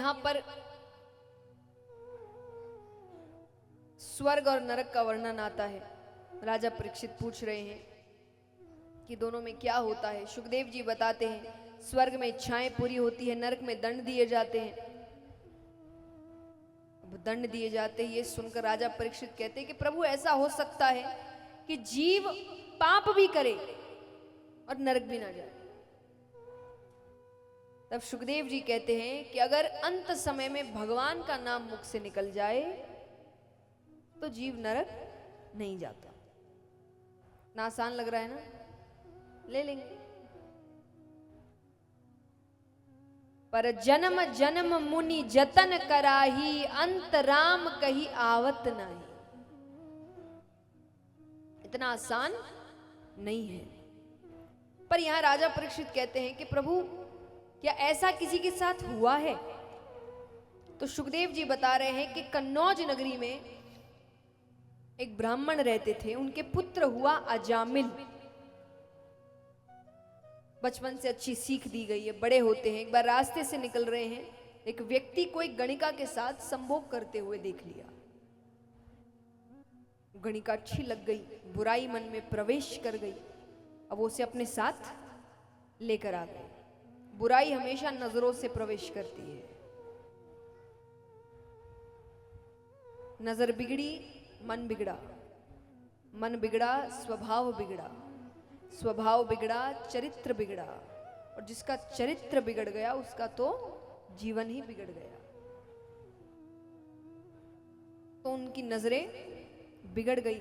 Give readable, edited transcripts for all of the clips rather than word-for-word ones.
यहां पर स्वर्ग और नरक का वर्णन आता है। राजा परीक्षित पूछ रहे हैं कि दोनों में क्या होता है। सुखदेव जी बताते हैं स्वर्ग में इच्छाएं पूरी होती है, नरक में दंड दिए जाते हैं। अब दंड दिए जाते हैं, ये सुनकर राजा परीक्षित कहते हैं कि प्रभु ऐसा हो सकता है कि जीव पाप भी करे और नरक भी ना जाए। तब सुखदेव जी कहते हैं कि अगर अंत समय में भगवान का नाम मुख से निकल जाए तो जीव नरक नहीं जाता। ना आसान लग रहा है ना, ले लेंगे। पर जन्म जन्म मुनि जतन कराही, अंत राम कही आवत नहीं। इतना आसान नहीं है। पर यहां राजा परीक्षित कहते हैं कि प्रभु क्या ऐसा किसी के साथ हुआ है? तो सुखदेव जी बता रहे हैं कि कन्नौज नगरी में एक ब्राह्मण रहते थे, उनके पुत्र हुआ अजामिल। बचपन से अच्छी सीख दी गई है, बड़े होते हैं। एक बार रास्ते से निकल रहे हैं, एक व्यक्ति को एक गणिका के साथ संभोग करते हुए देख लिया। गणिका अच्छी लग गई, बुराई मन में प्रवेश कर गई। अब उसे अपने साथ लेकर आ गए। बुराई हमेशा नजरों से प्रवेश करती है। नजर बिगड़ी, मन बिगड़ा, मन बिगड़ा, स्वभाव बिगड़ा, स्वभाव बिगड़ा, चरित्र बिगड़ा, और जिसका चरित्र बिगड़ गया उसका तो जीवन ही बिगड़ गया। तो उनकी नजरें बिगड़ गई।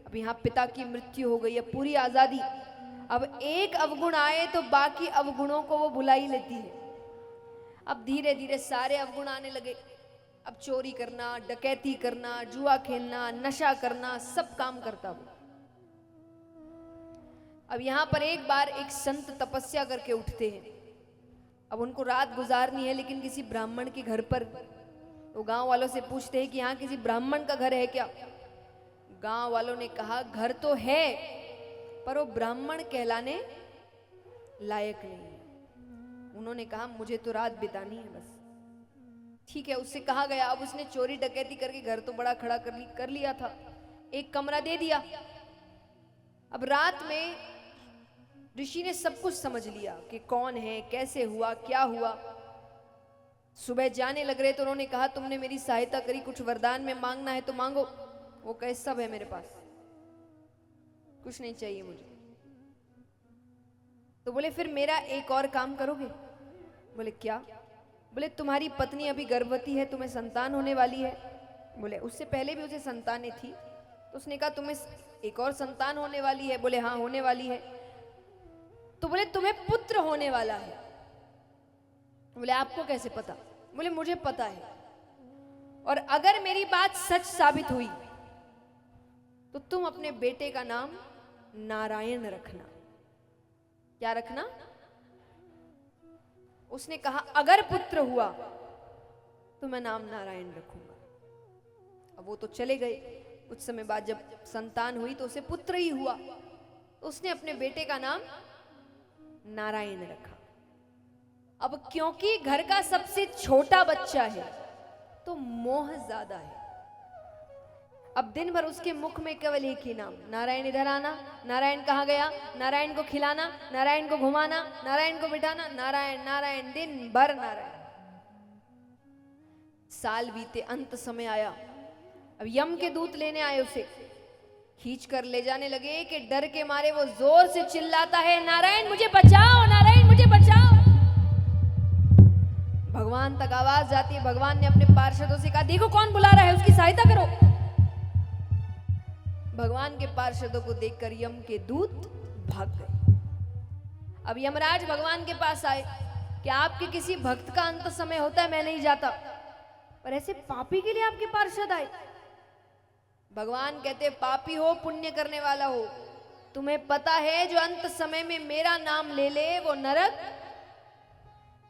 अब यहां पिता की मृत्यु हो गई, अब पूरी आजादी। अब एक अवगुण आए तो बाकी अवगुणों को वो भुला ही लेती है। अब धीरे धीरे सारे अवगुण आने लगे। अब चोरी करना, डकैती करना, जुआ खेलना, नशा करना, सब काम करता वो। अब यहां पर एक बार एक संत तपस्या करके उठते हैं। अब उनको रात गुजारनी है, लेकिन किसी ब्राह्मण के घर पर। तो गांव वालों से पूछते हैं कि यहां किसी ब्राह्मण का घर है क्या? गांव वालों ने कहा घर तो है, पर वो ब्राह्मण कहलाने लायक नहीं है। उन्होंने कहा मुझे तो रात बितानी है बस। ठीक है, उससे कहा गया। अब उसने चोरी डकैती करके घर तो बड़ा खड़ा कर लिया था, एक कमरा दे दिया। अब रात में ऋषि ने सब कुछ समझ लिया कि कौन है, कैसे हुआ, क्या हुआ। सुबह जाने लग रहे तो उन्होंने कहा तुमने मेरी सहायता करी, कुछ वरदान में मांगना है तो मांगो। वो कहे सब है मेरे पास, कुछ नहीं चाहिए मुझे। तो बोले फिर मेरा एक और काम करोगे? बोले क्या? बोले तुम्हारी पत्नी अभी गर्भवती है, तुम्हें संतान होने वाली है। बोले उससे पहले भी उसे संतानें थी। तो उसने कहा तुम्हें एक और संतान होने वाली है? बोले हाँ होने वाली है। तो बोले तुम्हें पुत्र होने वाला है। बोले आपको कैसे पता? बोले मुझे पता है, और अगर मेरी बात सच साबित हुई तो तुम अपने बेटे का नाम नारायण रखना। क्या रखना? उसने कहा अगर पुत्र हुआ तो मैं नाम नारायण रखूंगा। अब वो तो चले गए। कुछ समय बाद जब संतान हुई तो उसे पुत्र ही हुआ। उसने अपने बेटे का नाम नारायण रखा। अब क्योंकि घर का सबसे छोटा बच्चा है तो मोह ज्यादा है। अब दिन भर उसके मुख में केवल एक ही नाम, नारायण इधर आना, नारायण कहाँ गया, नारायण को खिलाना, नारायण को घुमाना, नारायण को बिठाना, नारायण नारायण, दिन भर नारायण। साल बीते, अंत समय आया। अब यम के दूत लेने आए, उसे खींच कर ले जाने लगे कि डर के मारे वो जोर से चिल्लाता है नारायण मुझे बचाओ, नारायण मुझे बचाओ। भगवान तक आवाज जाती है। भगवान ने अपने पार्षदों से कहा देखो कौन बुला रहा है, उसकी सहायता करो। भगवान के पार्षदों को देखकर यम के दूत भाग गए। अब यमराज भगवान के पास आए कि आपके किसी भक्त का अंत समय होता है, मैं नहीं जाता, पर ऐसे पापी के लिए आपके पार्षद आए। भगवान कहते पापी हो पुण्य करने वाला हो, तुम्हें पता है जो अंत समय में मेरा नाम ले ले वो नरक।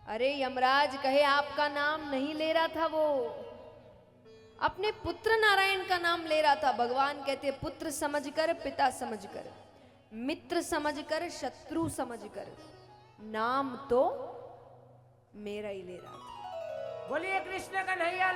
अरे यमराज कहे आपका नाम नहीं ले रहा था, वो अपने पुत्र नारायण का नाम ले रहा था। भगवान कहते पुत्र समझकर, पिता समझकर, मित्र समझकर, शत्रु समझकर, नाम तो मेरा ही ले रहा था। बोलिए कृष्ण कन्हैया